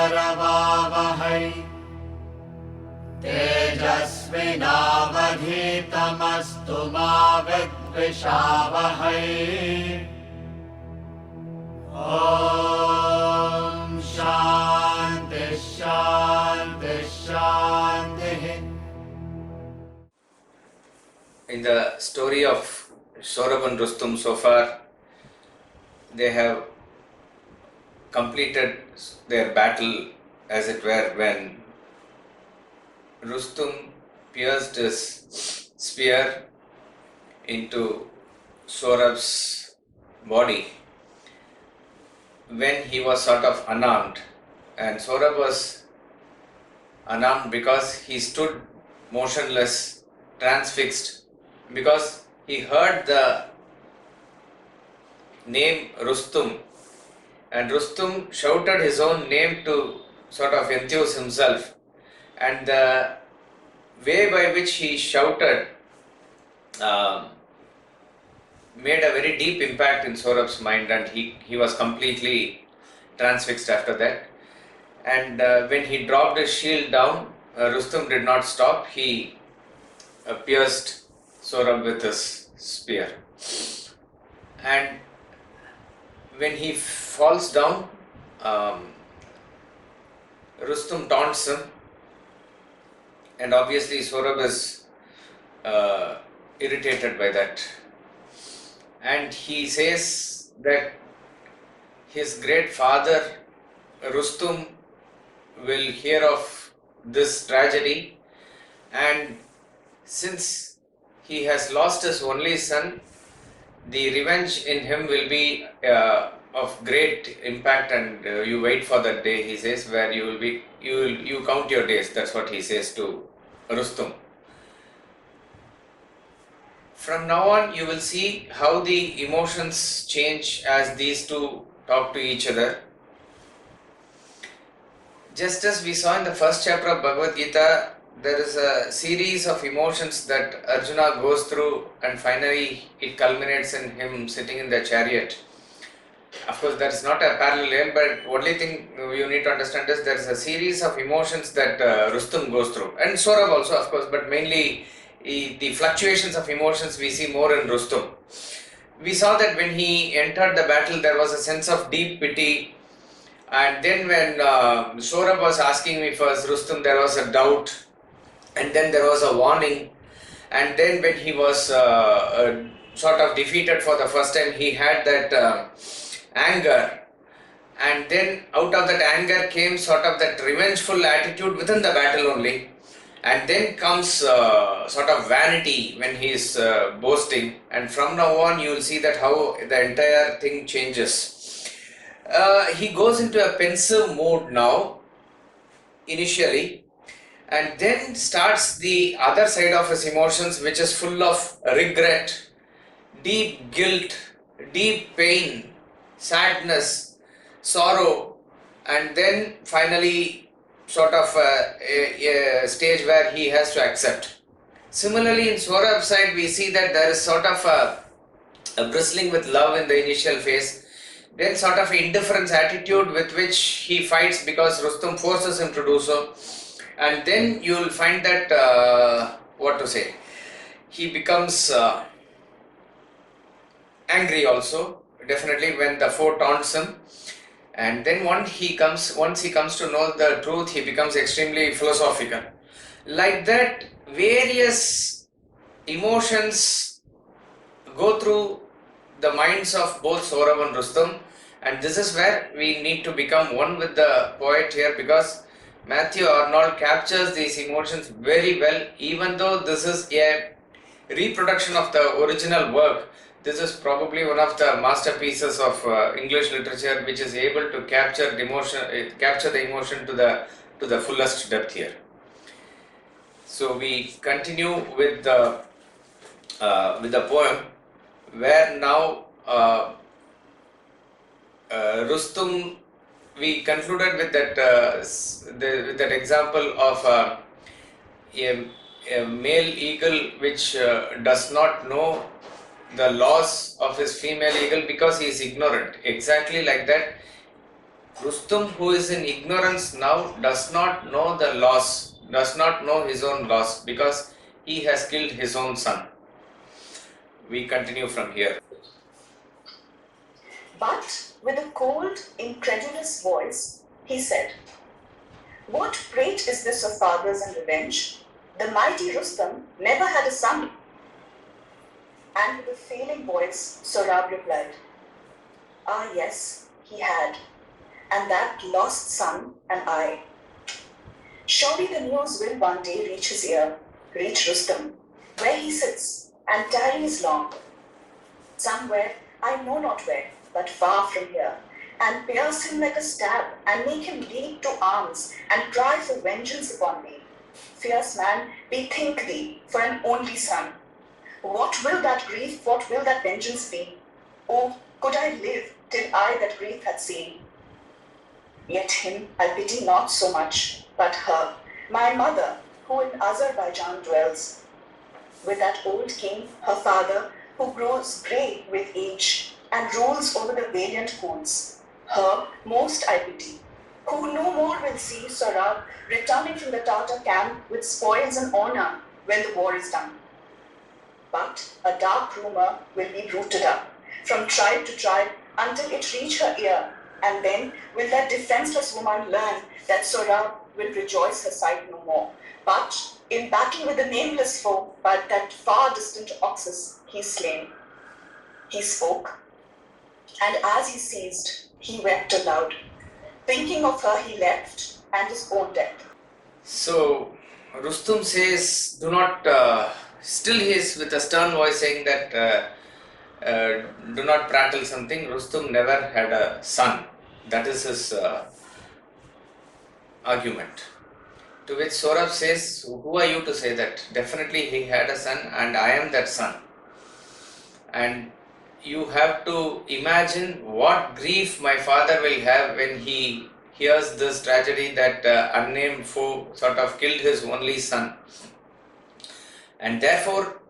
करवावहै तेजस्विनावधीतमस्तु मा विद्विषावहै। ॐ शान्ति शान्ति शान्तिः। In the story of Sohrab and Rustum, so far they have completed their battle, as it were, when Rustum pierced his spear into Sohrab's body when he was sort of unarmed, and Sohrab was unarmed because he stood motionless, transfixed, because he heard the name Rustum, and Rustum shouted his own name to sort of enthuse himself, and the way by which he shouted made a very deep impact in Sohrab's mind, and he was completely transfixed after that. And when he dropped his shield down, Rustum did not stop. He pierced Sohrab with his spear. And when he falls down, Rustum taunts him, and obviously Sohrab is irritated by that. And he says that his great father Rustum will hear of this tragedy, and since he has lost his only son, the revenge in him will be of great impact, and you wait for that day, he says, where you count your days. That's what he says to Rustum. From now on, you will see how the emotions change as these two talk to each other. Just as we saw in the first chapter of Bhagavad Gita, there is a series of emotions that Arjuna goes through, and finally it culminates in him sitting in the chariot. Of course, that is not a parallel, but only thing you need to understand is there is a series of emotions that Rustum goes through, and Sohrab also, of course, but mainly the fluctuations of emotions we see more in Rustum. We saw that when he entered the battle, there was a sense of deep pity. And then when Sohrab was asking me first, Rustum, there was a doubt, and then there was a warning, and then when he was sort of defeated for the first time, he had that anger, and then out of that anger came sort of that revengeful attitude within the battle only, and then comes sort of vanity when he is boasting, and from now on you will see that how the entire thing changes. He goes into a pensive mood now, initially, and then starts the other side of his emotions, which is full of regret, deep guilt, deep pain, sadness, sorrow, and then finally sort of a stage where he has to accept. Similarly, in Sohrab's side, we see that there is sort of a bristling with love in the initial phase, then sort of indifference attitude with which he fights because Rustum forces him to do so, and then you will find that he becomes angry also, definitely, when the foe taunts him, and then once he comes to know the truth, he becomes extremely philosophical. Like that, various emotions go through the minds of both Sohrab and Rustum, and this is where we need to become one with the poet here, because Matthew Arnold captures these emotions very well. Even though this is a reproduction of the original work, this is probably one of the masterpieces of English literature, which is able to capture the emotion to the fullest depth here. So we continue with the poem, where now Rustum, we concluded with that with that example of a male eagle which does not know the laws of his female eagle because he is ignorant. Exactly like that, Rustum, who is in ignorance now, does not know the loss, does not know his own loss because he has killed his own son. We continue from here. But with a cold, incredulous voice, he said, "What prate is this of fathers and revenge? The mighty Rustum never had a son." And with a failing voice, Sohrab replied, "Ah, yes, he had, and that lost son and I. Surely the news will one day reach his ear, reach Rustum, where he sits and tarries long, somewhere I know not where, but far from here, and pierce him like a stab, and make him leap to arms, and cry for vengeance upon thee. Fierce man, bethink thee for an only son. What will that grief, what will that vengeance be? Oh, could I live till I that grief had seen? Yet him I pity not so much, but her, my mother, who in Azerbaijan dwells, with that old king, her father, who grows grey with age, and rules over the valiant Huns. Her most I pity, who no more will see Sohrab returning from the Tartar camp with spoils and honor when the war is done. But a dark rumor will be rooted up from tribe to tribe until it reach her ear, and then will that defenseless woman learn that Sohrab will rejoice her sight no more. But in battle with the nameless foe, by that far distant Oxus, he's slain. He spoke, and as he ceased, he wept aloud. Thinking of her, he left, and his own death. So Rustum says, do not, still he is with a stern voice saying that do not prattle something. Rustum never had a son. That is his argument. To which Sohrab says, who are you to say that? Definitely he had a son and I am that son. And you have to imagine what grief my father will have when he hears this tragedy that unnamed foe sort of killed his only son. And therefore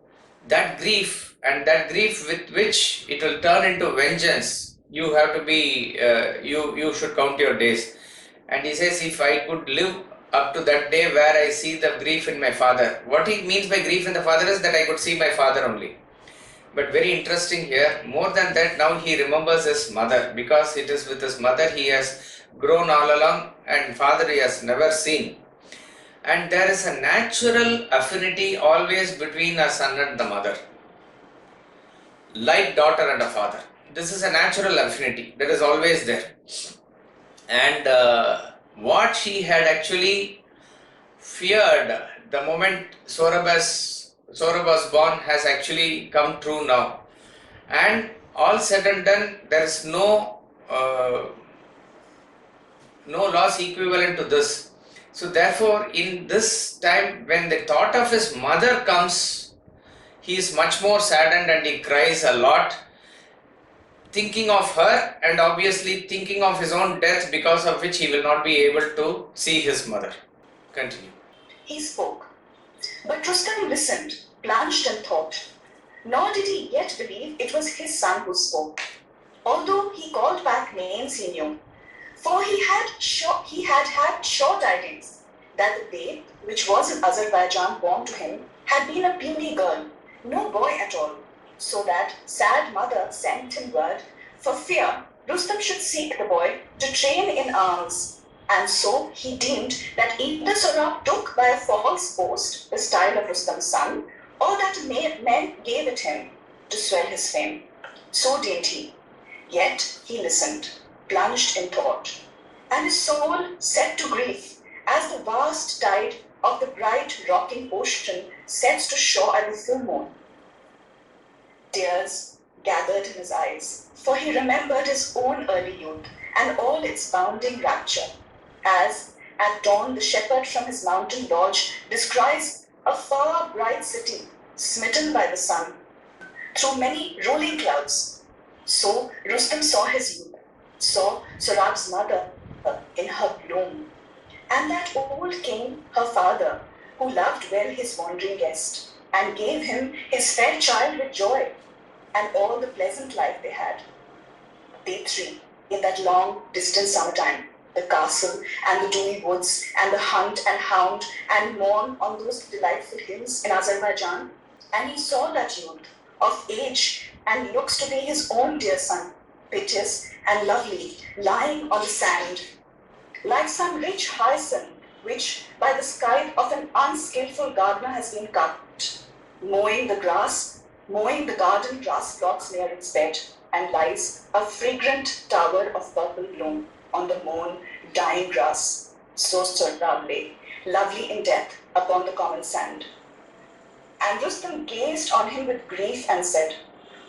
that grief and that grief with which it will turn into vengeance, you have to be, you should count your days. And he says, if I could live up to that day where I see the grief in my father. What he means by grief in the father is that I could see my father only. But very interesting here, more than that, now he remembers his mother, because it is with his mother he has grown all along and father he has never seen. And there is a natural affinity always between a son and the mother, like daughter and a father. This is a natural affinity that is always there. And what she had actually feared the moment Sohrab was born has actually come true now. And all said and done, there is no loss equivalent to this. So therefore, in this time, when the thought of his mother comes, he is much more saddened and he cries a lot, thinking of her and obviously thinking of his own death, because of which he will not be able to see his mother. Continue. He spoke, but Rustam listened, blanched in thought. Nor did he yet believe it was his son who spoke, although he called back names he knew. For he had had sure tidings that the babe, which was in Azerbaijan born to him, had been a puny girl, no boy at all, so that sad mother sent him word, for fear Rustam should seek the boy to train in arms. And so he deemed that either Sohrab took by a false post the style of Rustam's son, or that men gave it him to swell his fame. So deemed he. Yet he listened, plunged in thought, and his soul set to grief as the vast tide of the bright rocking ocean sets to shore at the full moon. Tears gathered in his eyes, for he remembered his own early youth and all its bounding rapture, as at dawn the shepherd from his mountain lodge descries a far bright city smitten by the sun through many rolling clouds. So Rustam saw his youth, saw Sohrab's mother in her bloom, and that old king, her father, who loved well his wandering guest, and gave him his fair child with joy, and all the pleasant life they had. They three, in that long, distant summertime, the castle and the dewy woods and the hunt and hound and mourn on those delightful hills in Azerbaijan. And he saw that youth of age and looks to be his own dear son, piteous and lovely, lying on the sand, like some rich hyacinth which by the scythe of an unskillful gardener has been cut, mowing the garden grass plots near its bed, and lies a fragrant tower of purple bloom on the mown, dying grass, so Sohrab lay, lovely in death, upon the common sand. And Rustum gazed on him with grief and said,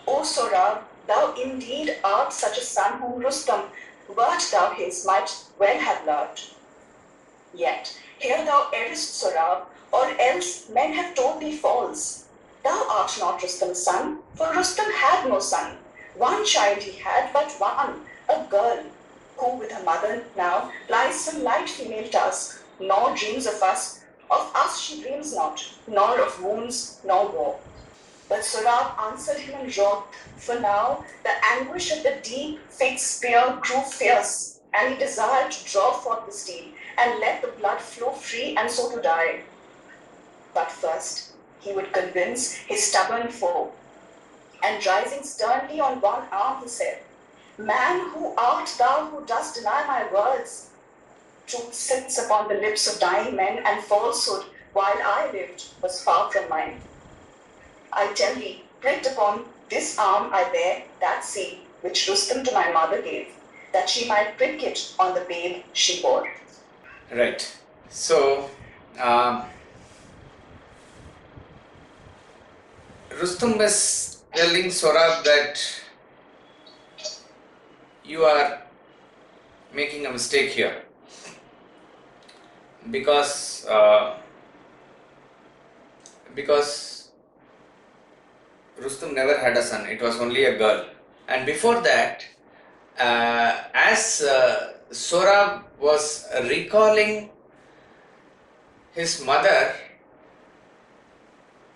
O Sohrab, thou indeed art such a son whom Rustum, wert thou his, might well have loved. Yet here thou errest, Sohrab, or else men have told thee false. Thou art not Rustum's son, for Rustum had no son. One child he had, but one, a girl, who with her mother now plies some light female task, nor dreams of us she dreams not, nor of wounds, nor war. But Sohrab answered him in wrath, for now the anguish of the deep fixed spear grew fierce, and he desired to draw forth the steel, and let the blood flow free, and so to die. But first he would convince his stubborn foe, and rising sternly on one arm, he said, Man, who art thou who dost deny my words? Truth sits upon the lips of dying men, and falsehood, while I lived, was far from mine. I tell thee, pricked upon this arm I bear that seal which Rustum to my mother gave, that she might prick it on the babe she bore. Right. So, Rustum is telling Sohrab that you are making a mistake here, because Rustum never had a son, it was only a girl. And before that, as Sohrab was recalling his mother,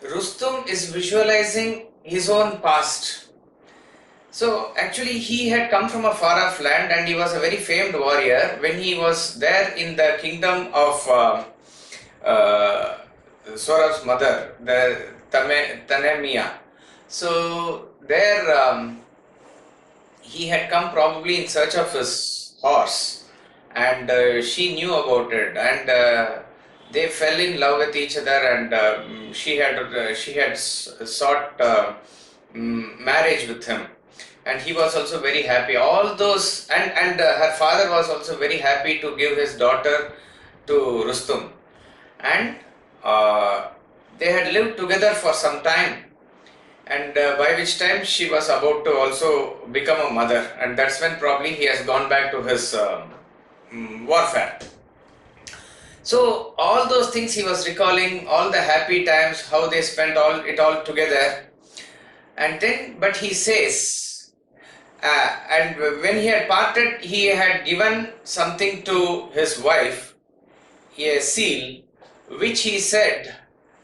Rustum is visualizing his own past. So actually he had come from a far off land, and he was a very famed warrior when he was there in the kingdom of Sohrab's mother, the Tanemia. So there he had come probably in search of his horse, and she knew about it, and they fell in love with each other, and she had sought marriage with him, and he was also very happy. All those, and her father was also very happy to give his daughter to Rustum, and they had lived together for some time, and by which time she was about to also become a mother, and that's when probably he has gone back to his warfare. So all those things he was recalling, all the happy times, how they spent it all together, and then, but he says, and when he had parted, he had given something to his wife, a seal, which he said,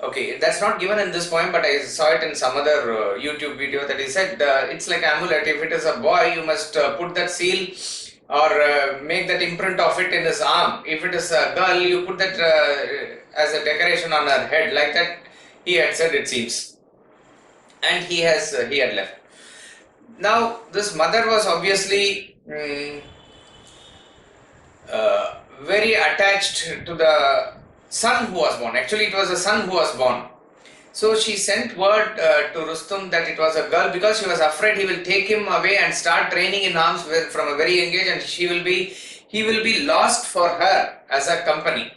okay, that's not given in this poem, but I saw it in some other YouTube video, that he said, it's like amulet. If it is a boy, you must put that seal or make that imprint of it in his arm. If it is a girl, you put that as a decoration on her head, like that he had said, it seems. And he had left. Now this mother was obviously very attached to the son who was born. Actually it was a son who was born. So she sent word to Rustum that it was a girl, because she was afraid he will take him away and start training in arms from a very young age, and he will be lost for her as a company.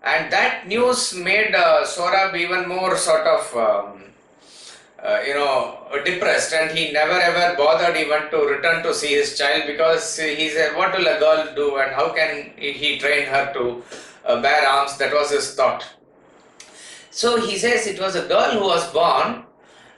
And that news made Sohrab even more sort of depressed, and he never ever bothered even to return to see his child, because he said, what will a girl do, and how can he train her to bear arms? That was his thought. So he says it was a girl who was born,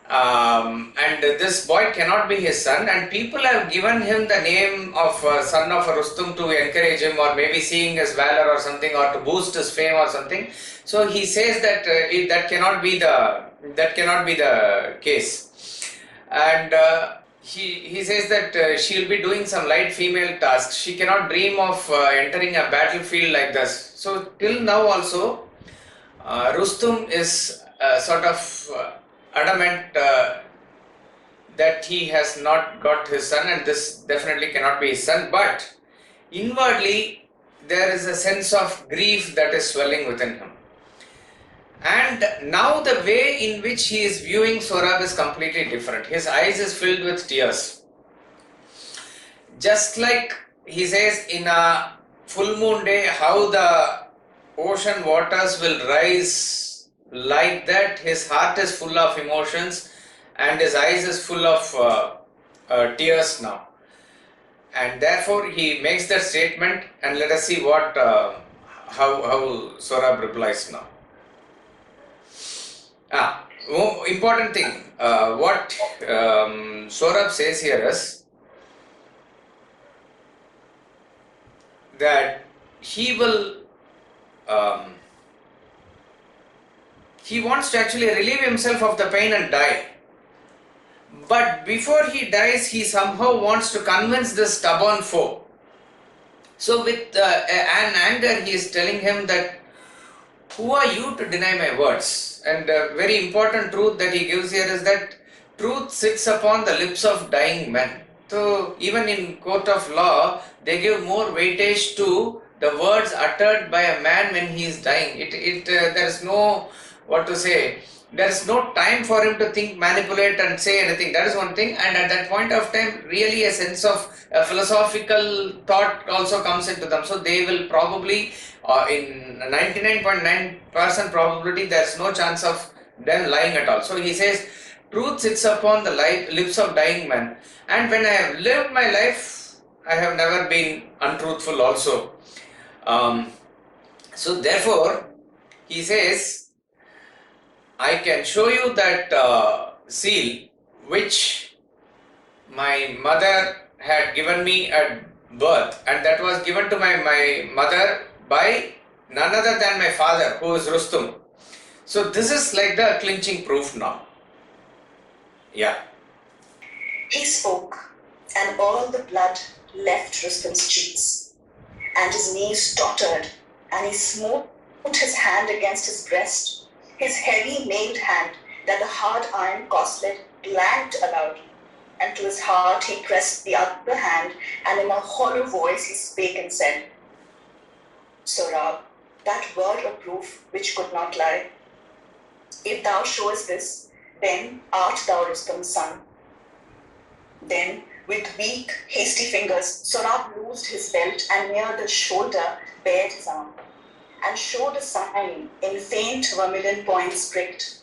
and this boy cannot be his son, and people have given him the name of son of Rustum to encourage him, or maybe seeing his valor or something, or to boost his fame or something. So he says that that cannot be the case, and he says that she'll be doing some light female tasks. She cannot dream of entering a battlefield like this. So till now also, Rustum is sort of adamant that he has not got his son, and this definitely cannot be his son. But inwardly, there is a sense of grief that is swelling within him. And now the way in which he is viewing Sohrab is completely different. His eyes is filled with tears. Just like he says in a full moon day, how the ocean waters will rise, like that his heart is full of emotions and his eyes is full of tears now. And therefore he makes that statement, and let us see what how Sohrab replies now. Important thing, what Sohrab says here is that he will, he wants to actually relieve himself of the pain and die. But before he dies, he somehow wants to convince this stubborn foe. So with an anger, he is telling him that, who are you to deny my words? And a very important truth that he gives here is that truth sits upon the lips of dying men. So even in court of law, they give more weightage to the words uttered by a man when he is dying. There is no, what to say, there is no time for him to think, manipulate and say anything. That is one thing. And at that point of time, really a sense of philosophical thought also comes into them. So they will probably, in 99.9% probability, there is no chance of them lying at all. So he says, truth sits upon the lips of dying men. And when I have lived my life, I have never been untruthful also. So therefore, he says, I can show you that seal which my mother had given me at birth, and that was given to my mother by none other than my father, who is Rustum. So this is like the clinching proof now. Yeah. He spoke, and all the blood left Rustum's cheeks, and his knees tottered, and he smote his hand against his breast, his heavy mailed hand that the hard iron corselet clanked aloud, and to his heart he pressed the other hand, and in a hollow voice he spake and said, Sohrab, that word of proof which could not lie, if thou showest this, then art thou Rustum's son. Then, with weak, hasty fingers, Sohrab loosed his belt and near the shoulder bared his arm, and showed a sign in faint vermilion points pricked,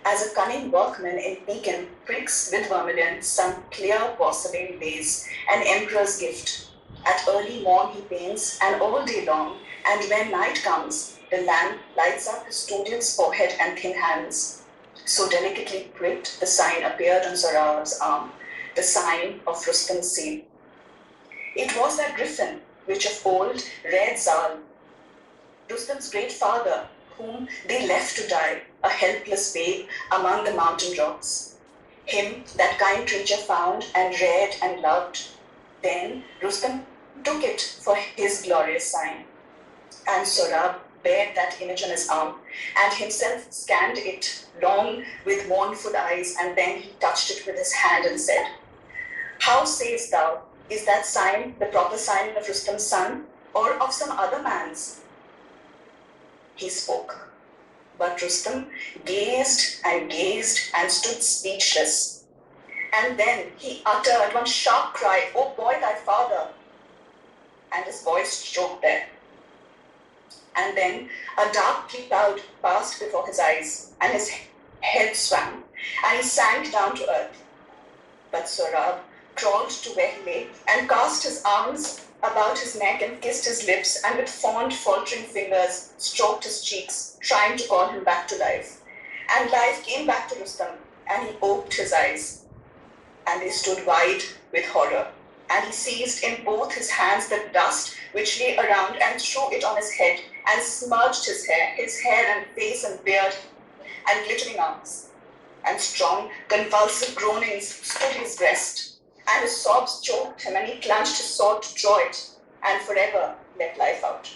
as a cunning workman in Pekin pricks with vermilion some clear porcelain vase, an emperor's gift. At early morn he paints, and all day long, and when night comes, the lamp lights up his student's forehead and thin hands. So delicately pricked, the sign appeared on Sohrab's arm, the sign of Rustum's seal. It was that griffin which of old read Zal, Rustum's great father, whom they left to die, a helpless babe among the mountain rocks. Him that kind creature found and reared and loved. Then Rustum took it for his glorious sign. And Sohrab bared that image on his arm, and himself scanned it long with mournful eyes, and then he touched it with his hand and said, How sayest thou, is that sign the proper sign of Rustum's son, or of some other man's? He spoke, but Rustum gazed and stood speechless. And then he uttered one sharp cry, O boy, thy father! And his voice choked there. And then a dark cloud passed before his eyes, and his head swam, and he sank down to earth. But Sohrab crawled to where he lay, and cast his arms about his neck and kissed his lips, and with fond, faltering fingers stroked his cheeks, trying to call him back to life. And life came back to Rustum, and he opened his eyes, and they stood wide with horror. And he seized in both his hands the dust which lay around, and threw it on his head, and smudged his hair and face and beard, and glittering arms. And strong, convulsive groanings stood his breast. and his sobs choked him, and he clenched his sword to draw it, and forever let life out.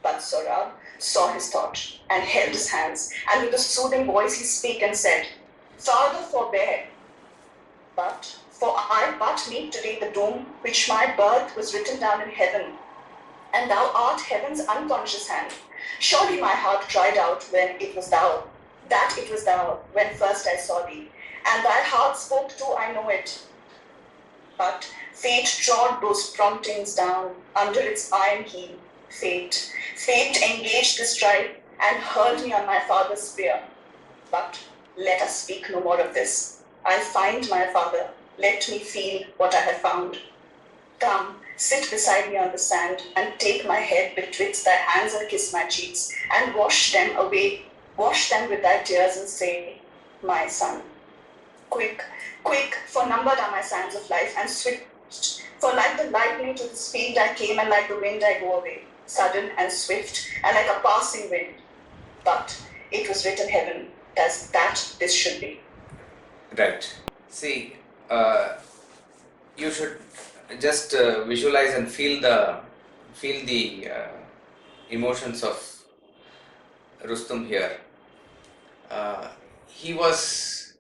But Sohrab saw his thought, and held his hands, and with a soothing voice he spake and said, Father, forbear, for I but meet today the doom which my birth was written down in heaven, and thou art heaven's unconscious hand. Surely my heart cried out when it was thou, that it was thou, when first I saw thee, and thy heart spoke too, I know it. But fate trod those promptings down under its iron heel. Fate engaged the strife and hurled me on my father's spear. But let us speak no more of this. I find my father. Let me feel what I have found. Come, sit beside me on the sand, and take my head betwixt thy hands and kiss my cheeks, and wash them away, wash them with thy tears, and say, my son. Quick, quick, for numbered are my sands of life, and swift, for like the lightning to this field I came, and like the wind I go away, sudden and swift, and like a passing wind. But it was written heaven, that this should be. Right. See, you should just visualize and feel the emotions of Rustum here. He was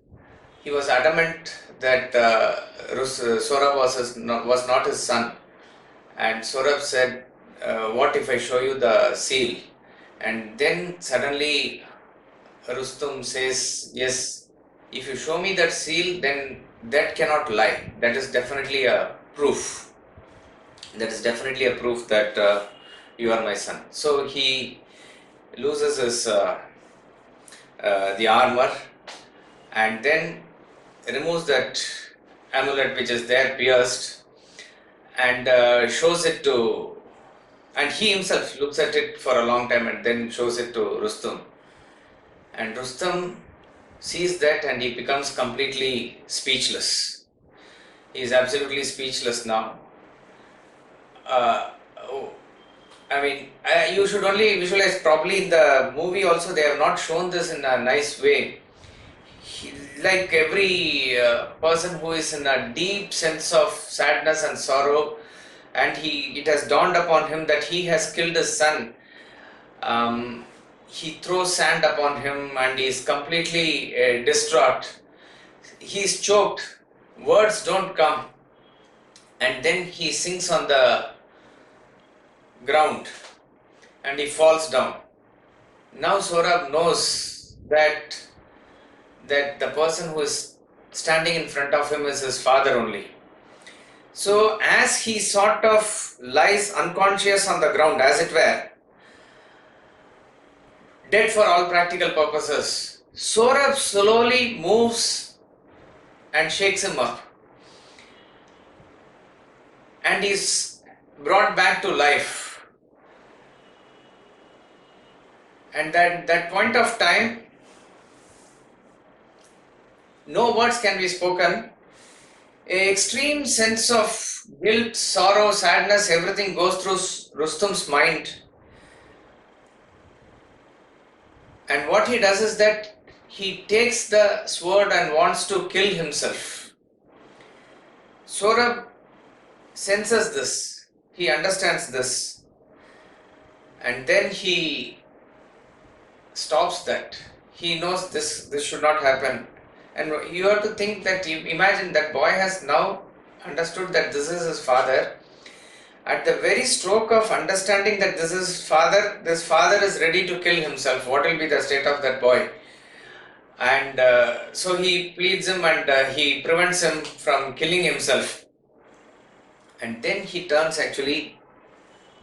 adamant that Sohrab was not his son, and Sohrab said, "What if I show you the seal?" And then suddenly Rustum says, "Yes, if you show me that seal, then that cannot lie. That is definitely a proof. That is definitely a proof that you are my son." So he loses his the armor, and then removes that amulet which is there pierced, and shows it to, and he himself looks at it for a long time and then shows it to Rustum. And Rustum sees that and he becomes completely speechless. He is absolutely speechless now. You should only visualize, probably in the movie also they have not shown this in a nice way. Like every person who is in a deep sense of sadness and sorrow, and it has dawned upon him that he has killed his son, he throws sand upon him and he is completely distraught. He is choked, words don't come, and then he sinks on the ground and he falls down. Now Sohrab knows that the person who is standing in front of him is his father only. So as he sort of lies unconscious on the ground, as it were, dead for all practical purposes, Sohrab slowly moves and shakes him up, and is brought back to life. And that point of time, no words can be spoken. An extreme sense of guilt, sorrow, sadness, everything goes through Rustum's mind. And what he does is that he takes the sword and wants to kill himself. Sohrab senses this, he understands this, and then he stops that. He knows this should not happen. And you have to think that, imagine that boy has now understood that this is his father. At the very stroke of understanding that this is his father, this father is ready to kill himself. What will be the state of that boy? And so he pleads him and he prevents him from killing himself. And then he turns actually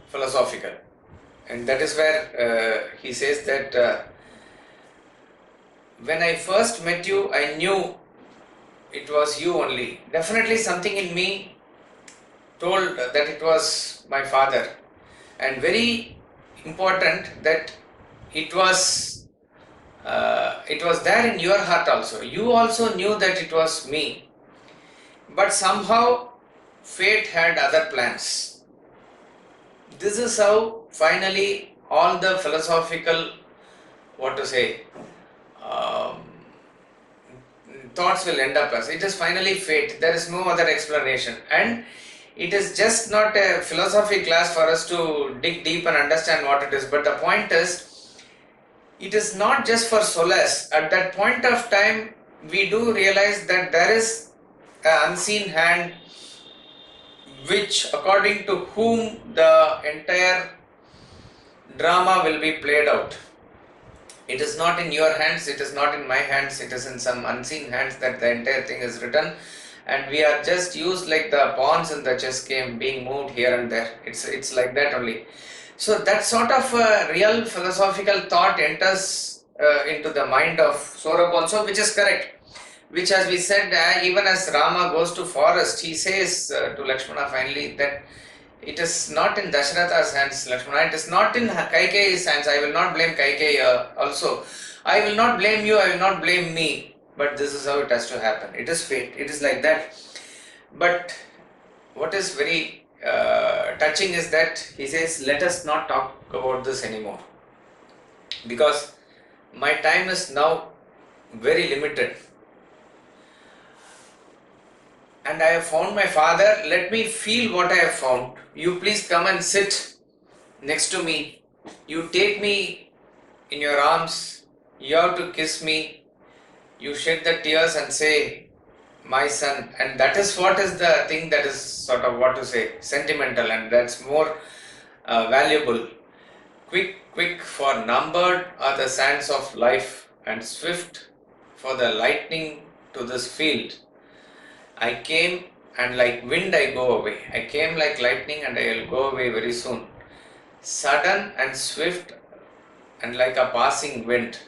philosophical. And that is where he says that when I first met you, I knew it was you only. Definitely something in me told that it was my father. And very important that it was there in your heart also. You also knew that it was me. But somehow fate had other plans. This is how finally all the philosophical, thoughts will end up as. It is finally fate. There is no other explanation. And it is just not a philosophy class for us to dig deep and understand what it is. But the point is, it is not just for solace. At that point of time, we do realize that there is an unseen hand which, according to whom the entire drama will be played out. It is not in your hands, it is not in my hands, it is in some unseen hands that the entire thing is written, and we are just used like the pawns in the chess game, being moved here and there. It's like that only. So that sort of real philosophical thought enters into the mind of Sohrab also, which is correct. Which, as we said, even as Rama goes to forest, he says to Lakshmana finally that it is not in Dasharatha's hands, Lakshmana, it is not in Kaikeyi's hands. I will not blame Kaikeyi also. I will not blame you, I will not blame me. But this is how it has to happen. It is fate, it is like that. But what is very touching is that he says, let us not talk about this anymore. Because my time is now very limited. And I have found my father, let me feel what I have found. You please come and sit next to me. You take me in your arms. You have to kiss me. You shed the tears and say, my son. And that is what is the thing that is sort of, what to say, sentimental, and that's more valuable. Quick, for numbered are the sands of life, and swift for the lightning to this field. I came, and like wind I go away. I came like lightning, and I will go away very soon. Sudden and swift and like a passing wind.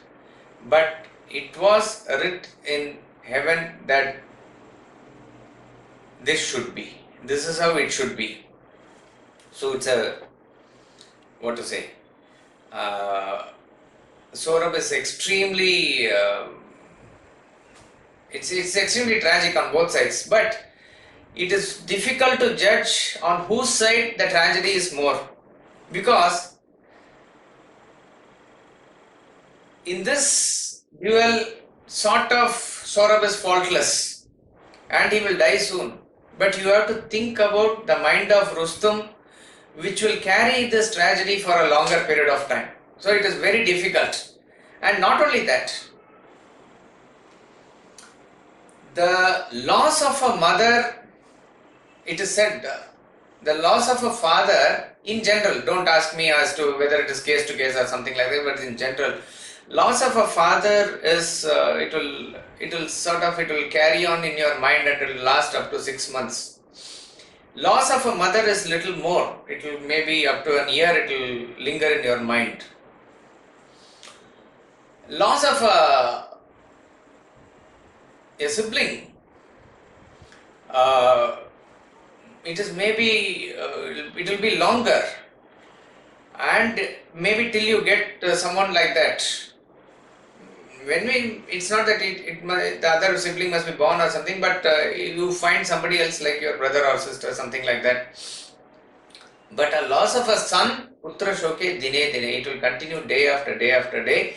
But it was writ in heaven that this should be. This is how it should be. So it's a, what to say, Sohrab is extremely, it's extremely tragic on both sides, but it is difficult to judge on whose side the tragedy is more, because in this duel, sort of Sohrab is faultless and he will die soon, but you have to think about the mind of Rustum, which will carry this tragedy for a longer period of time. So it is very difficult. And not only that, the loss of a mother, it is said, the loss of a father in general, don't ask me as to whether it is case to case or something like that, but in general, loss of a father is, it will carry on in your mind and it will last up to 6 months. Loss of a mother is little more. It will maybe up to a year, it will linger in your mind. Loss of a sibling, it is maybe, it will be longer, and maybe till you get someone like that. It's not that the other sibling must be born or something, but you find somebody else like your brother or sister, something like that. But a loss of a son, putra shoke dine dine, it will continue day after day after day.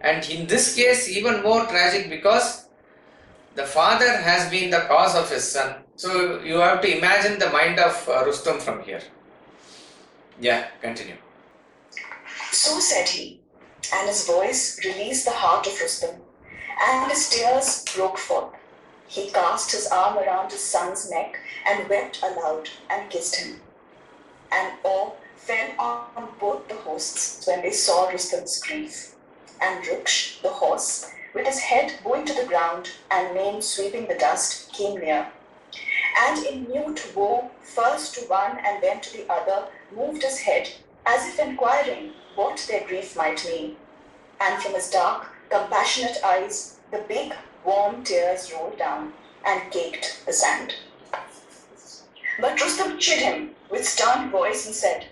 And in this case, even more tragic, because the father has been the cause of his son. So you have to imagine the mind of Rustum from here. Yeah, continue. So said he, and his voice released the heart of Rustum, and his tears broke forth. He cast his arm around his son's neck and wept aloud and kissed him. And awe fell on both the hosts when they saw Rustum's grief. And Ruksh, the horse, with his head bowing to the ground and mane sweeping the dust, came near. And in mute woe, first to one and then to the other, moved his head, as if inquiring what their grief might mean. And from his dark, compassionate eyes, the big, warm tears rolled down and caked the sand. But Rustum chid him with stern voice and said,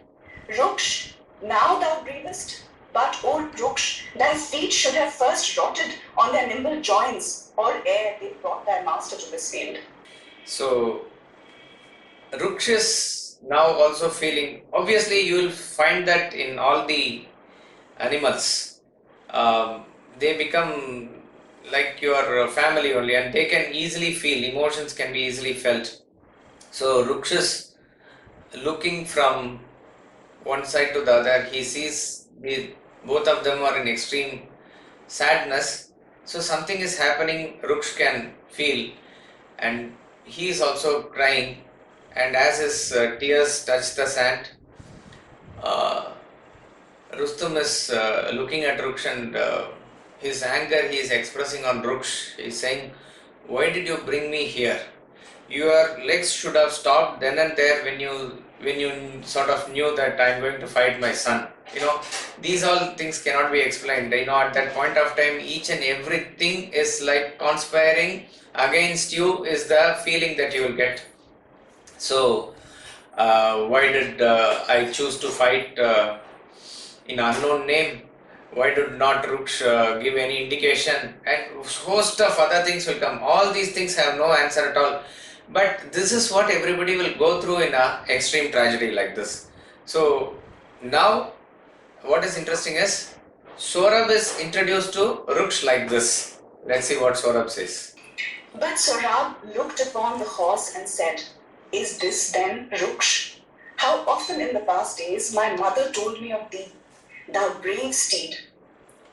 Ruksh, now thou grievest, but, O Ruksh, thy feet should have first rotted on their nimble joints, or ere they brought thy master to this field. So, Ruksh is now also feeling, obviously you will find that in all the animals, they become like your family only, and they can easily feel, emotions can be easily felt. So Ruksh is looking from one side to the other. He sees both of them are in extreme sadness. So something is happening, Ruksh can feel, and he is also crying. And as his tears touch the sand, uh, Rustum is looking at Ruksh, and his anger he is expressing on Ruksh. He is saying, "Why did you bring me here? Your legs should have stopped then and there when you sort of knew that I'm going to fight my son." These all things cannot be explained. At that point of time, each and everything is like conspiring against you, is the feeling that you will get. So, why did I choose to fight in unknown name? Why did not Ruksh give any indication? And host of other things will come. All these things have no answer at all. But this is what everybody will go through in a extreme tragedy like this. So now, what is interesting is Sohrab is introduced to Ruksh like this. Let's see what Sohrab says. But Sohrab looked upon the horse and said, "Is this then Ruksh? How often in the past days my mother told me of thee, thou brave steed,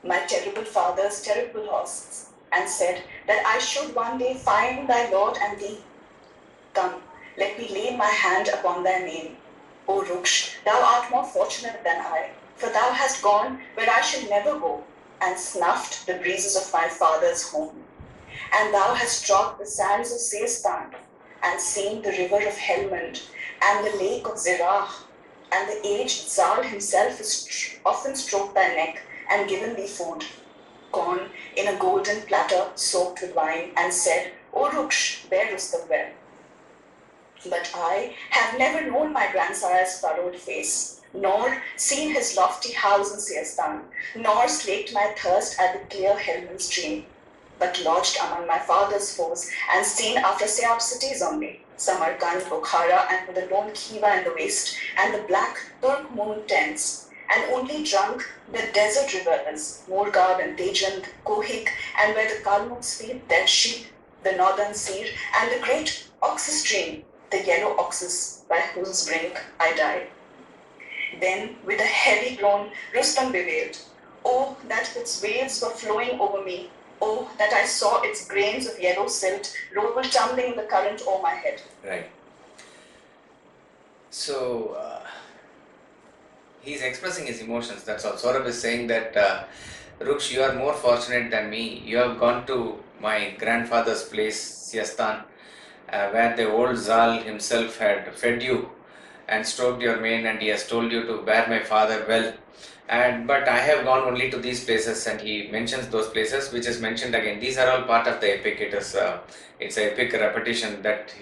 my terrible father's terrible horse, and said that I should one day find thy lord and thee. Come, let me lay my hand upon thy name. O Ruksh, thou art more fortunate than I, for thou hast gone where I shall never go, and snuffed the breezes of my father's home. And thou hast trod the sands of Seistan, and seen the river of Helmand, and the lake of Zirah, and the aged Zal himself has often stroked thy neck and given thee food, gone in a golden platter soaked with wine, and said, O Ruksh, bear Rustum well. But I have never known my grandsire's furrowed face, nor seen his lofty house in Seistan, nor slaked my thirst at the clear Helmand stream, but lodged among my father's foes, and seen after Siab cities only, Samarkand, Bukhara, and the lone Khiva in the west, and the black Turk moon tents, and only drunk the desert rivers, Morgab and Tejand, Kohik, and where the Kalmuks feed dead sheep, the northern Seer, and the great Oxus stream, the yellow oxus by whose brink I died. Then, with a heavy groan, Rustum bewailed, Oh, that its waves were flowing over me. Oh, that I saw its grains of yellow silt roll tumbling in the current o'er my head. Right. So, he's expressing his emotions, that's all. Sohrab is saying that, Ruksh, you are more fortunate than me. You have gone to my grandfather's place, Siastan, where the old Zal himself had fed you and stroked your mane, and he has told you to bear my father well. But I have gone only to these places, and he mentions those places, which is mentioned again. These are all part of the epic. It's an epic repetition that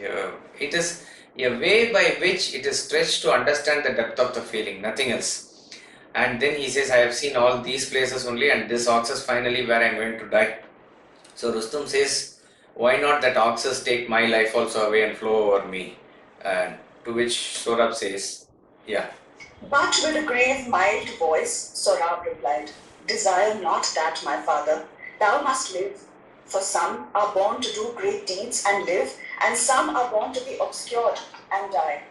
it is a way by which it is stretched to understand the depth of the feeling, nothing else. And then he says, I have seen all these places only, and this ox is finally where I am going to die. So Rustum says, why not that oxes take my life also away and flow over me? To which Sohrab says, yeah. But with a grave, mild voice, Sohrab replied, Desire not that, my father. Thou must live. For some are born to do great deeds and live, and some are born to be obscured and die.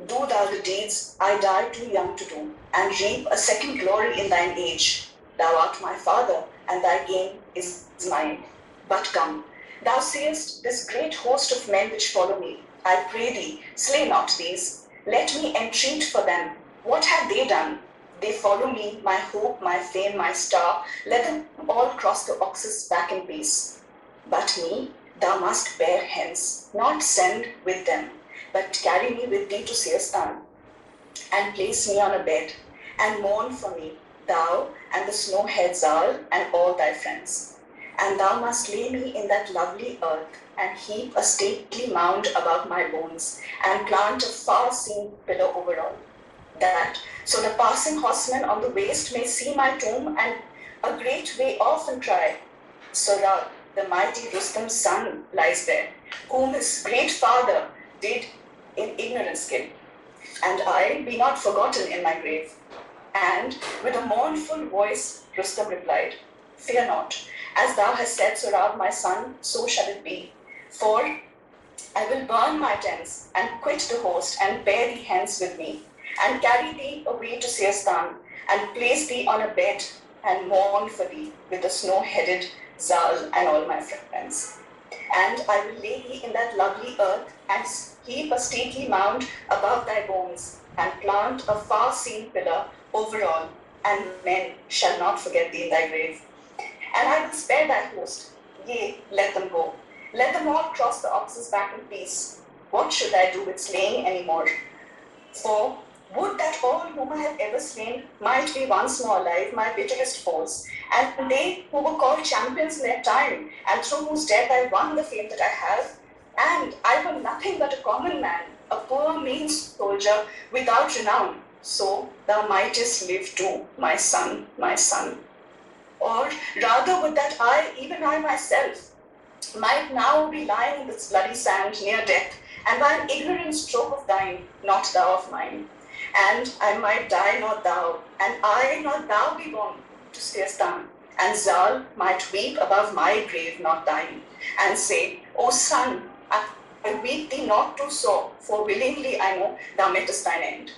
Do thou the deeds I die too young to do, and reap a second glory in thine age. Thou art my father, and thy gain is mine. But come, thou seest this great host of men which follow me. I pray thee, slay not these. Let me entreat for them. What have they done? They follow me, my hope, my fame, my star. Let them all cross the Oxus back in peace. But me thou must bear hence, not send with them, but carry me with thee to Seistan, and place me on a bed, and mourn for me, thou and the snow-haired Zal and all thy friends. And thou must lay me in that lovely earth, and heap a stately mound about my bones, and plant a far-seen pillar over all, that so the passing horseman on the waste may see my tomb, and a great way off and cry, Sohrab, the mighty Rustum's son, lies there, whom his great father did in ignorance kill, and I be not forgotten in my grave. And with a mournful voice, Rustum replied, Fear not, As thou hast said, Sohrab, my son, so shall it be. For I will burn my tents and quit the host and bear thee hence with me, and carry thee away to Seistan, and place thee on a bed and mourn for thee with the snow-headed Zal and all my friends. And I will lay thee in that lovely earth and heap a stately mound above thy bones, and plant a far-seen pillar over all, and men shall not forget thee in thy grave. And I will spare thy host, yea, let them go. Let them all cross the oxes back in peace. What should I do with slaying any more? For would that all whom I have ever slain might be once more alive, my bitterest foes, and they who were called champions in their time, and through whose death I won the fame that I have. And I were nothing but a common man, a poor mean soldier without renown. So thou mightest live too, my son, my son. Or rather would that I, even I myself, might now be lying in this bloody sand near death, and by an ignorant stroke of thine, not thou of mine. And I might die, not thou, and I, not thou, be born to Seistan, and Zal might weep above my grave, not thine, and say, O son, I weep thee not too sore, for willingly I know thou mettest thine end.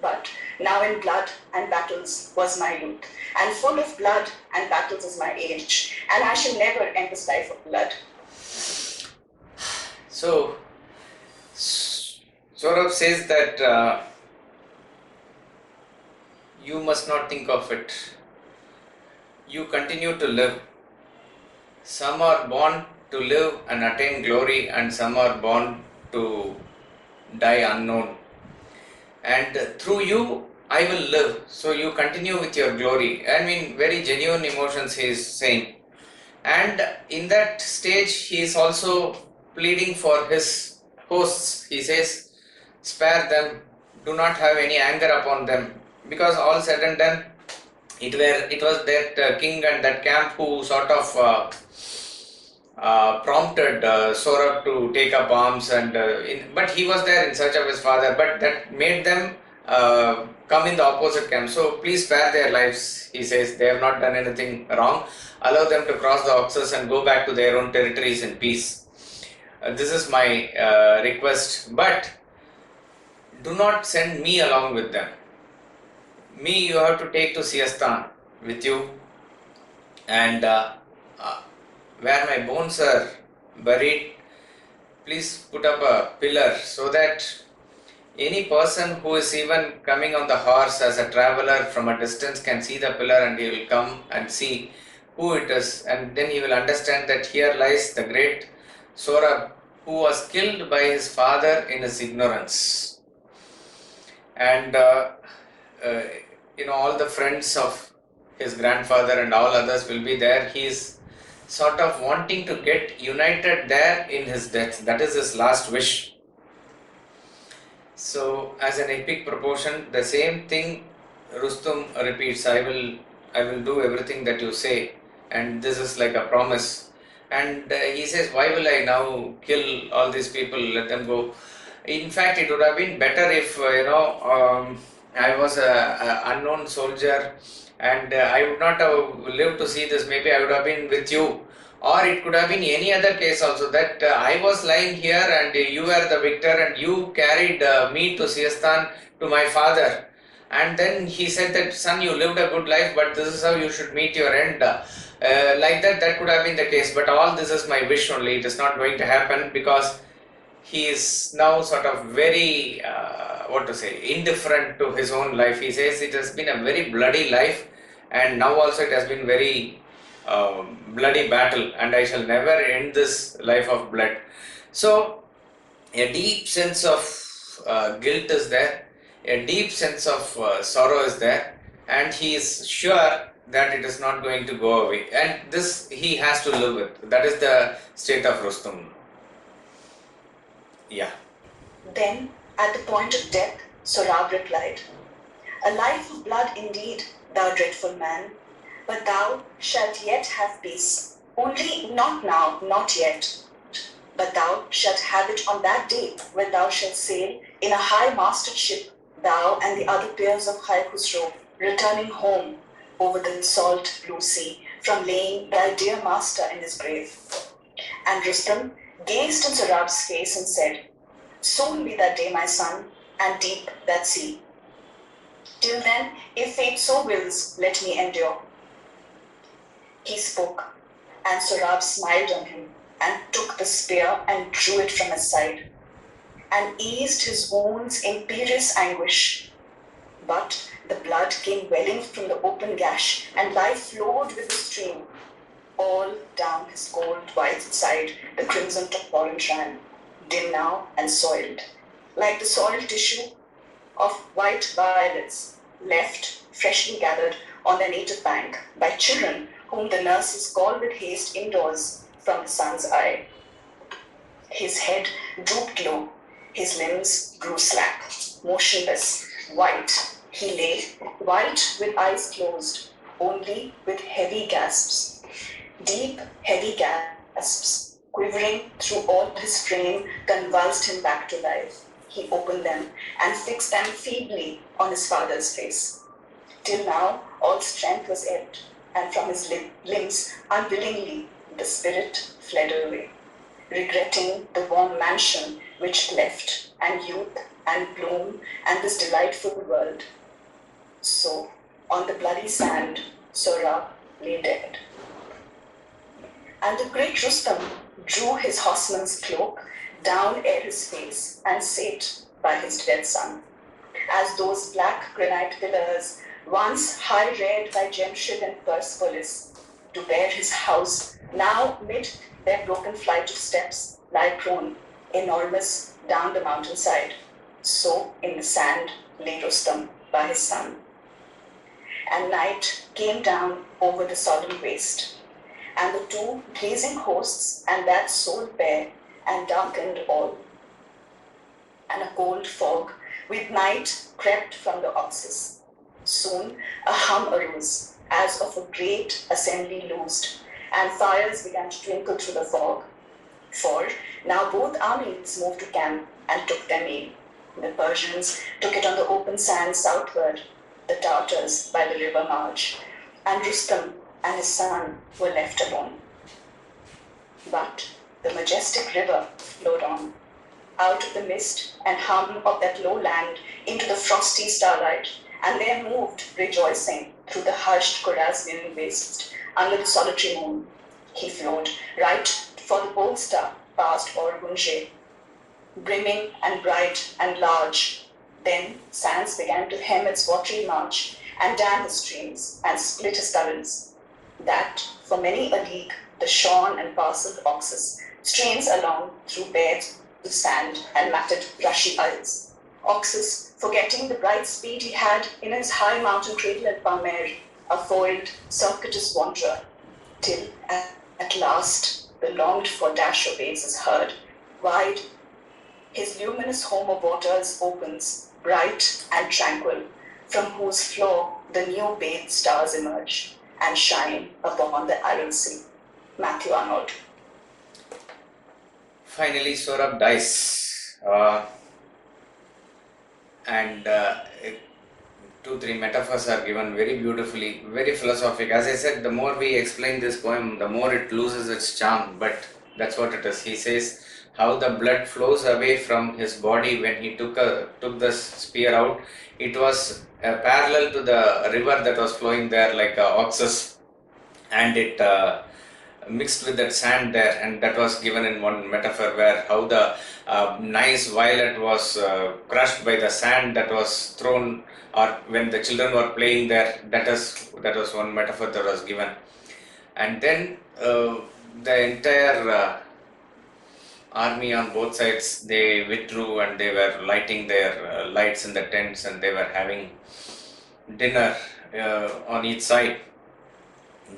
But now in blood and battles was my youth, and full of blood and battles is my age, and I shall never end this life of blood. So, Sohrab says that you must not think of it. You continue to live. Some are born to live and attain glory, and some are born to die unknown. And through you, I will live. So you continue with your glory. I mean, very genuine emotions he is saying. And in that stage, he is also pleading for his hosts. He says, spare them, do not have any anger upon them. Because all said and done, it was that king and that camp who sort of prompted Sohrab to take up arms, and but he was there in search of his father, but that made them come in the opposite camp. So please spare their lives, he says. They have not done anything wrong. Allow them to cross the Oxus and go back to their own territories in peace. This is my request, but do not send me along with them. Me you have to take to Seistan with you, and where my bones are buried, please put up a pillar so that any person who is even coming on the horse as a traveler from a distance can see the pillar, and he will come and see who it is, and then he will understand that here lies the great Sohrab, who was killed by his father in his ignorance. And all the friends of his grandfather and all others will be there. He is sort of wanting to get united there in his death. That is his last wish. So as an epic proportion, the same thing Rustum repeats, I will do everything that you say, and this is like a promise. And he says, why will I now kill all these people, let them go? In fact, it would have been better if I was a unknown soldier, and I would not have lived to see this. Maybe I would have been with you, or it could have been any other case also, that I was lying here and you were the victor, and you carried me to Seistan to my father, and then he said that, son, you lived a good life, but this is how you should meet your end. Like that could have been the case, but all this is my wish only. It is not going to happen, because he is now sort of very, indifferent to his own life. He says it has been a very bloody life, and now also it has been very bloody battle, and I shall never end this life of blood. So a deep sense of guilt is there, a deep sense of sorrow is there, and he is sure that it is not going to go away, and this he has to live with. That is the state of Rustum. Yeah. Then, at the point of death, Sohrab replied, a life of blood indeed, thou dreadful man, but thou shalt yet have peace. Only not now, not yet, but thou shalt have it on that day when thou shalt sail in a high-masted ship, thou and the other peers of Hai Khusro, returning home over the salt blue sea, from laying thy dear master in his grave. And Rustum gazed in Sohrab's face and said, soon be that day, my son, and deep that sea. Till then, if fate so wills, let me endure. He spoke, and Sohrab smiled on him, and took the spear and drew it from his side, and eased his wounds' imperious anguish. But the blood came welling from the open gash, and life flowed with the stream. All down his cold white side the crimson torrent ran, dim now and soiled, like the soiled tissue of white violets left freshly gathered on their native bank by children whom the nurses call with haste indoors from the sun's eye. His head drooped low, his limbs grew slack, motionless, white. He lay, white with eyes closed, only with heavy gasps. Deep, heavy gasps, quivering through all his frame, convulsed him back to life. He opened them and fixed them feebly on his father's face. Till now, all strength was ebbed, and from his limbs, unwillingly, the spirit fled away, regretting the warm mansion which left, and youth, and bloom, and this delightful world. So, on the bloody sand, Sohrab lay dead. And the great Rustum drew his horseman's cloak down ere his face, and sate by his dead son, as those black granite pillars, once high reared by Jemshid and Persepolis, to bear his house, now mid their broken flight of steps, lie prone, enormous, down the mountainside. So in the sand lay Rustum by his son. And night came down over the solemn waste, and the two blazing hosts and that soul bare, and darkened all. And a cold fog with night crept from the oxes. Soon a hum arose, as of a great assembly loosed, and fires began to twinkle through the fog. For now both armies moved to camp and took their meal. The Persians took it on the open sand southward, the Tartars by the river marge, and Rustum and his son were left alone. But the majestic river flowed on, out of the mist and hum of that low land into the frosty starlight, and there moved, rejoicing, through the hushed Khorasmian waste, under the solitary moon. He flowed right for the pole star past Orgunje, brimming and bright and large. Then sands began to hem its watery march, and dam his streams, and split his currents, that for many a league the shorn and parcelled oxus strains along through beds of sand and matted rushy isles. Oxus, forgetting the bright speed he had in his high mountain cradle at Palmer, a foiled, circuitous wanderer, till at last the longed-for dash of waves is heard. Wide, his luminous home of waters opens, bright and tranquil, from whose floor the new bathed stars emerge and shine upon the arid sea. Matthew Arnold. Finally, Sohrab dies. And 2-3 metaphors are given very beautifully, very philosophic. As I said, the more we explain this poem, the more it loses its charm, but that's what it is. He says how the blood flows away from his body when he took the spear out. It was parallel to the river that was flowing there like oxus, and it mixed with that sand there, and that was given in one metaphor, where how the nice violet was crushed by the sand that was thrown, or when the children were playing there. That was one metaphor that was given. And then the entire army on both sides, they withdrew, and they were lighting their lights in the tents, and they were having dinner on each side.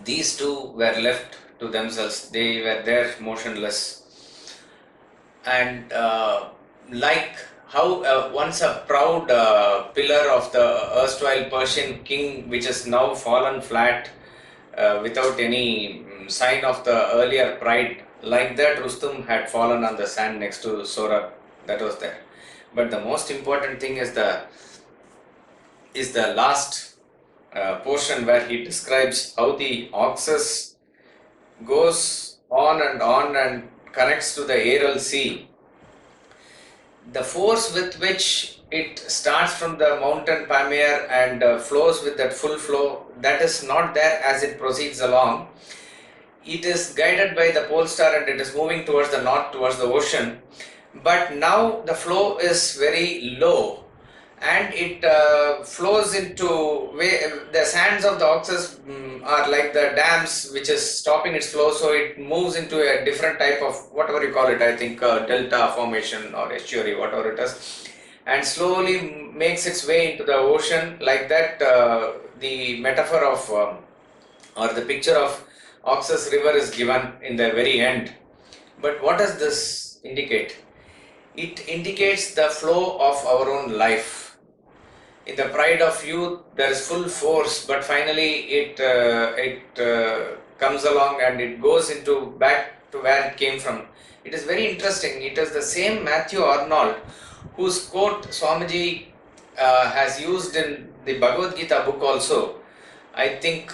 These two were left to themselves. They were there motionless, and like how once a proud pillar of the erstwhile Persian king, which is now fallen flat without any sign of the earlier pride, like that Rustum had fallen on the sand next to Sohrab. That was there. But the most important thing is the last portion where he describes how the oxus goes on and connects to the Aral Sea. The force with which it starts from the mountain Pamir and flows with that full flow, that is not there as it proceeds along. It is guided by the pole star and it is moving towards the north, towards the ocean. But now the flow is very low and it flows into the sands of the oxus are like the dams which is stopping its flow, so it moves into a different type of whatever you call it, I think delta formation or estuary, whatever it is, and slowly makes its way into the ocean. Like that, the metaphor of or the picture of Oxus river is given in the very end. But what does this indicate? It indicates the flow of our own life. In the pride of youth, there is full force, but finally it comes along and it goes into back to where it came from. It is very interesting. It is the same Matthew Arnold whose quote Swamiji has used in the Bhagavad Gita book also. I think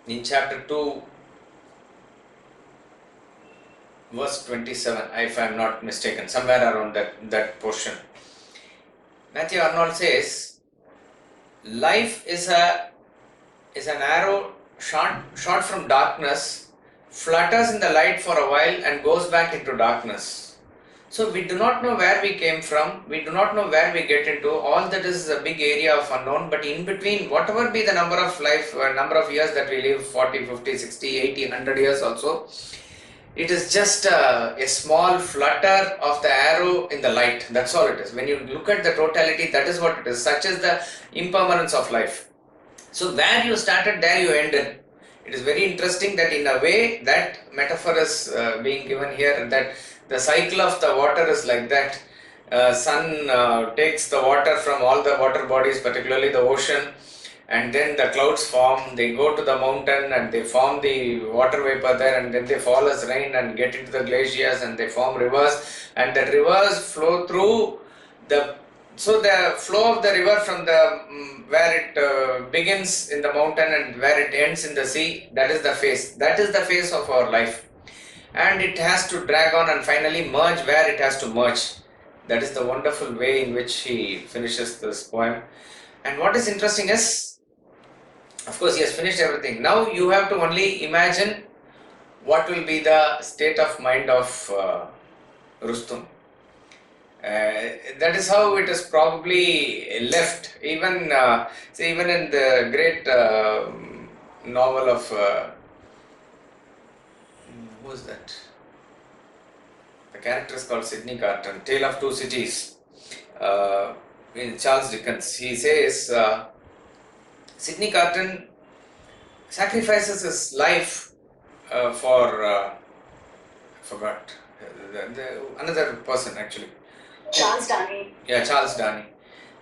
in chapter 2, verse 27, if I am not mistaken, somewhere around that portion. Matthew Arnold says, life is an arrow shot from darkness, flutters in the light for a while and goes back into darkness. So we do not know where we came from, we do not know where we get into, all that is a big area of unknown, but in between, whatever be the number of number of years that we live, 40, 50, 60, 80, 100 years also, it is just a small flutter of the arrow in the light. That's all it is. When you look at the totality, that is what it is. Such is the impermanence of life. So where you started, there you ended. It is very interesting that in a way that metaphor is being given here, that the cycle of the water is like that. Sun takes the water from all the water bodies, particularly the ocean, and then the clouds form, they go to the mountain and they form the water vapor there, and then they fall as rain and get into the glaciers and they form rivers, and the rivers flow through so the flow of the river from the where it begins in the mountain and where it ends in the sea, that is the phase of our life, and it has to drag on and finally merge where it has to merge. That is the wonderful way in which he finishes this poem. And what is interesting is, of course, he has finished everything. Now you have to only imagine what will be the state of mind of Rustum. That is how it is probably left. Even even in the great novel of who is that? The character is called Sidney Carton, Tale of Two Cities. In Charles Dickens, he says Sidney Carton sacrifices his life for forgot another person actually. Charles Darnay. Yeah, Charles Darnay.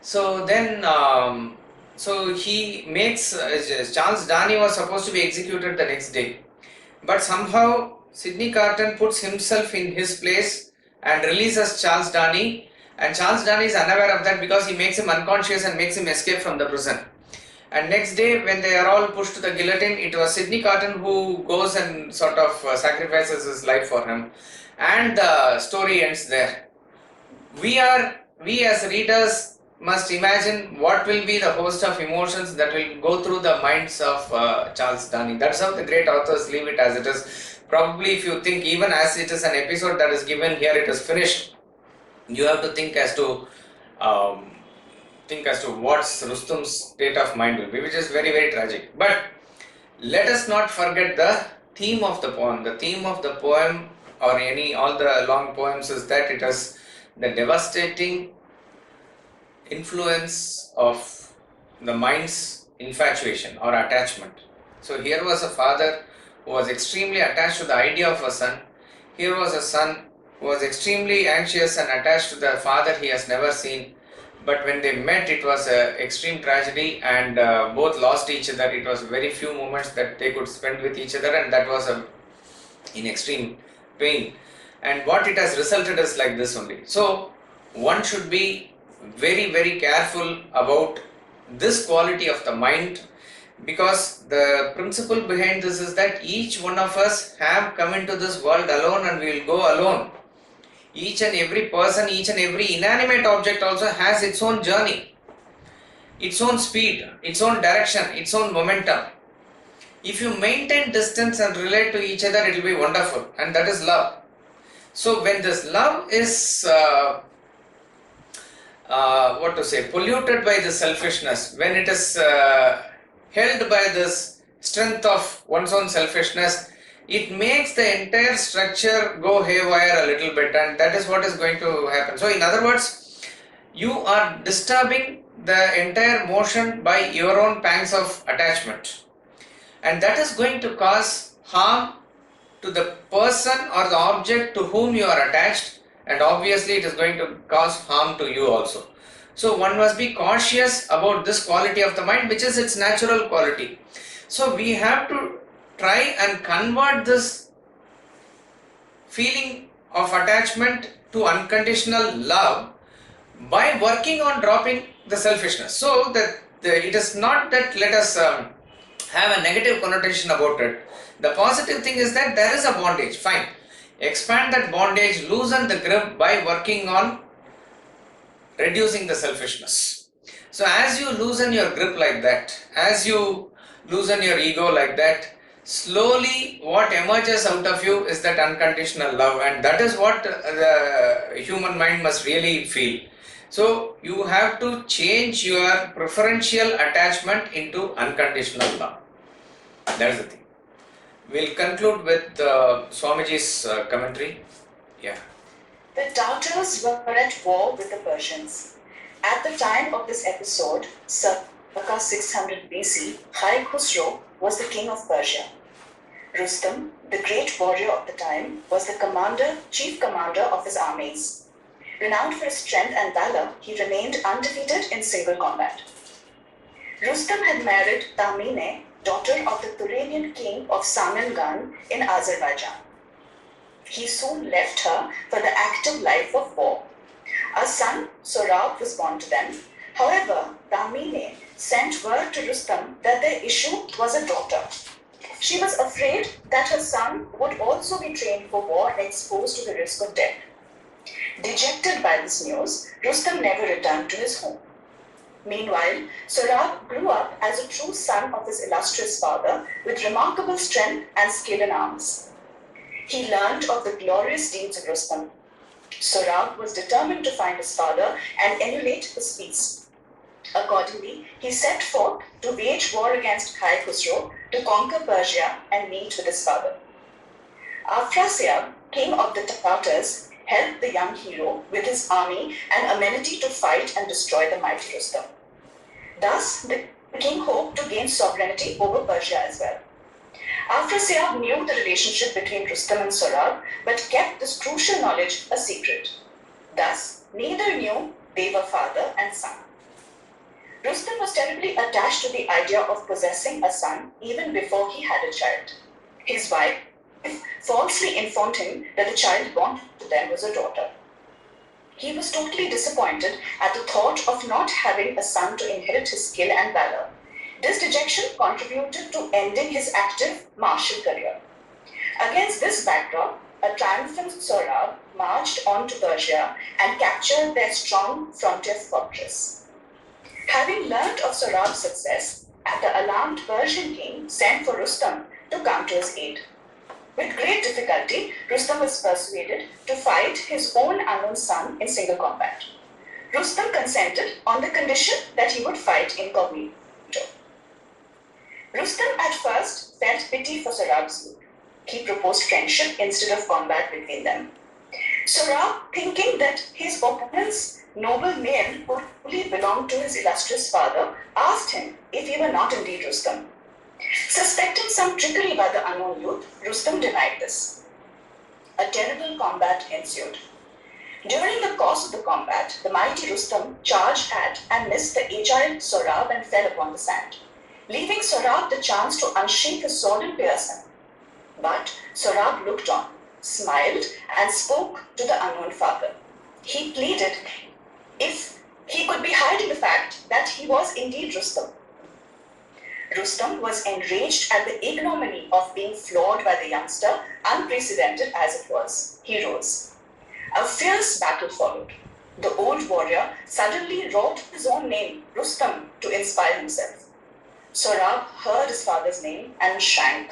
So then, so he makes Charles Darnay was supposed to be executed the next day, but somehow Sidney Carton puts himself in his place and releases Charles Darnay, and Charles Darnay is unaware of that because he makes him unconscious and makes him escape from the prison. And next day, when they are all pushed to the guillotine, it was Sidney Carton who goes and sort of sacrifices his life for him, and the story ends there. We as readers must imagine what will be the host of emotions that will go through the minds of Charles Darnay. That's how the great authors leave it as it is. Probably if you think, even as it is an episode that is given here, it is finished, you have to think as to what Rustum's state of mind will be, which is very, very tragic. But let us not forget the theme of the poem. The theme of the poem, or all the long poems, is that it is the devastating influence of the mind's infatuation or attachment. So here was a father who was extremely attached to the idea of a son. Here was a son who was extremely anxious and attached to the father he has never seen. But when they met, it was an extreme tragedy, and both lost each other. It was very few moments that they could spend with each other, and that was in extreme pain. And what it has resulted is like this only. So one should be very, very careful about this quality of the mind, because the principle behind this is that each one of us have come into this world alone and we will go alone. Each and every person, each and every inanimate object also has its own journey, its own speed, its own direction, its own momentum. If you maintain distance and relate to each other, it will be wonderful, and that is love. So when this love is polluted by the selfishness, when it is held by this strength of one's own selfishness, it makes the entire structure go haywire a little bit, and that is what is going to happen. So in other words, you are disturbing the entire motion by your own pangs of attachment, and that is going to cause harm to the person or the object to whom you are attached, and obviously it is going to cause harm to you also. So one must be cautious about this quality of the mind, which is its natural quality. So we have to try and convert this feeling of attachment to unconditional love by working on dropping the selfishness. So that it is not that let us have a negative connotation about it. The positive thing is that there is a bondage, fine. Expand that bondage, loosen the grip by working on reducing the selfishness. So as you loosen your grip like that, as you loosen your ego like that, slowly what emerges out of you is that unconditional love, and that is what the human mind must really feel. So you have to change your preferential attachment into unconditional love. That is the thing. We'll conclude with Swamiji's commentary. Yeah. The Tartars were at war with the Persians. At the time of this episode, circa 600 BC, Khai Khusro was the king of Persia. Rustum, the great warrior of the time, was the chief commander of his armies. Renowned for his strength and valor, he remained undefeated in single combat. Rustum had married Tamine, daughter of the Turanian king of Samangan in Azerbaijan. He soon left her for the active life of war. A son, Sohrab, was born to them. However, Tamine sent word to Rustum that their issue was a daughter. She was afraid that her son would also be trained for war and exposed to the risk of death. Dejected by this news, Rustum never returned to his home. Meanwhile, Sohrab grew up as a true son of his illustrious father with remarkable strength and skill in arms. He learned of the glorious deeds of Rustum. Sohrab was determined to find his father and emulate his feats. Accordingly, he set forth to wage war against Khai Khusro to conquer Persia and meet with his father. Afrasiab, king of the Tartars, helped the young hero with his army and amenity to fight and destroy the mighty Rustum. Thus, the king hoped to gain sovereignty over Persia as well. Afrasiab knew the relationship between Rustum and Sohrab, but kept this crucial knowledge a secret. Thus, neither knew they were father and son. Rustum was terribly attached to the idea of possessing a son even before he had a child. His wife falsely informed him that the child born to them was a daughter. He was totally disappointed at the thought of not having a son to inherit his skill and valor. This dejection contributed to ending his active martial career. Against this backdrop, a triumphant Sohrab marched on to Persia and captured their strong frontier fortress. Having learnt of Sohrab's success, the alarmed Persian king sent for Rustum to come to his aid. With great difficulty, Rustum was persuaded to fight his own unknown son in single combat. Rustum consented on the condition that he would fight incognito. Rustum at first felt pity for Sohrab's youth. He proposed friendship instead of combat between them. Sohrab, thinking that his opponent's noble male would fully belong to his illustrious father, asked him if he were not indeed Rustum. Suspecting some trickery by the unknown youth, Rustum denied this. A terrible combat ensued. During the course of the combat, the mighty Rustum charged at and missed the agile Sohrab and fell upon the sand, leaving Sohrab the chance to unsheath his sword and pierce him. But Sohrab looked on, smiled, and spoke to the unknown father. He pleaded if he could be hiding the fact that he was indeed Rustum. Rustum was enraged at the ignominy of being floored by the youngster, unprecedented as it was. He rose. A fierce battle followed. The old warrior suddenly wrote his own name, Rustum, to inspire himself. Sohrab heard his father's name and shrank.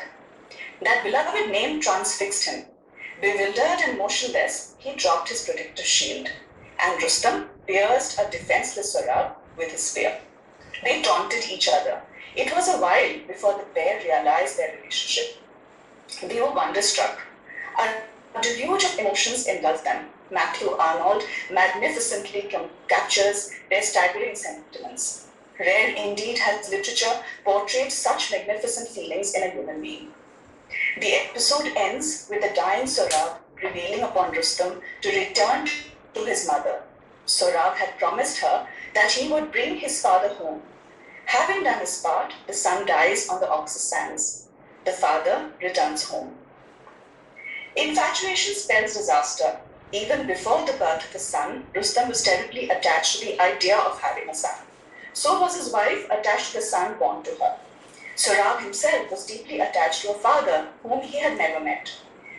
That beloved name transfixed him. Bewildered and motionless, he dropped his protective shield, and Rustum pierced a defenseless Sohrab with his spear. They taunted each other. It was a while before the pair realized their relationship. They were wonderstruck. A deluge of emotions engulfed them. Matthew Arnold magnificently captures their staggering sentiments. Rare indeed has literature portrayed such magnificent feelings in a human being. The episode ends with the dying Sohrab prevailing upon Rustum to return to his mother. Sohrab had promised her that he would bring his father home. Having done his part, the son dies on the Oxus sands. The father returns home. Infatuation spells disaster. Even before the birth of his son, Rustum was terribly attached to the idea of having a son. So was his wife attached to the son born to her. Sohrab himself was deeply attached to a father whom he had never met.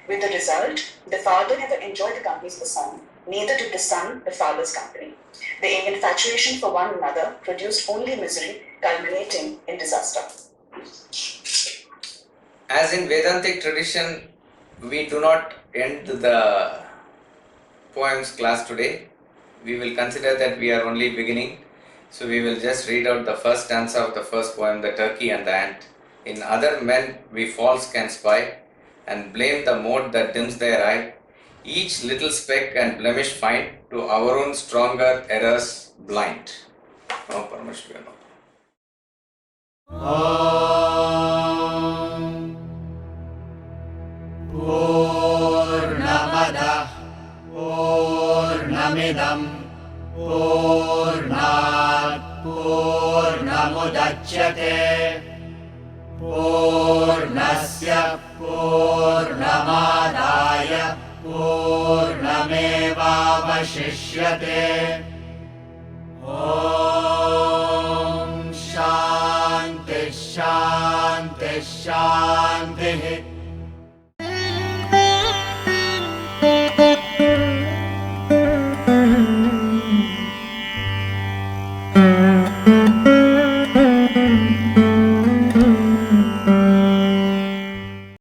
With the result, the father never enjoyed the company of the son, neither did the son the father's company. The infatuation for one another produced only misery, culminating in disaster. As in Vedantic tradition, we do not end the poems class today. We will consider that we are only beginning. So we will just read out the first stanza of the first poem, The Turkey and the Ant. In other men we false can spy, and blame the mote that dims their eye. Each little speck and blemish find, to our own stronger errors blind. No Parameshwara. Purnamada Purnamidam Purnat Purnamudachyate Purnasya Purnamadaya Purnamevavashishyate. Om Shanti Shanti Shanti.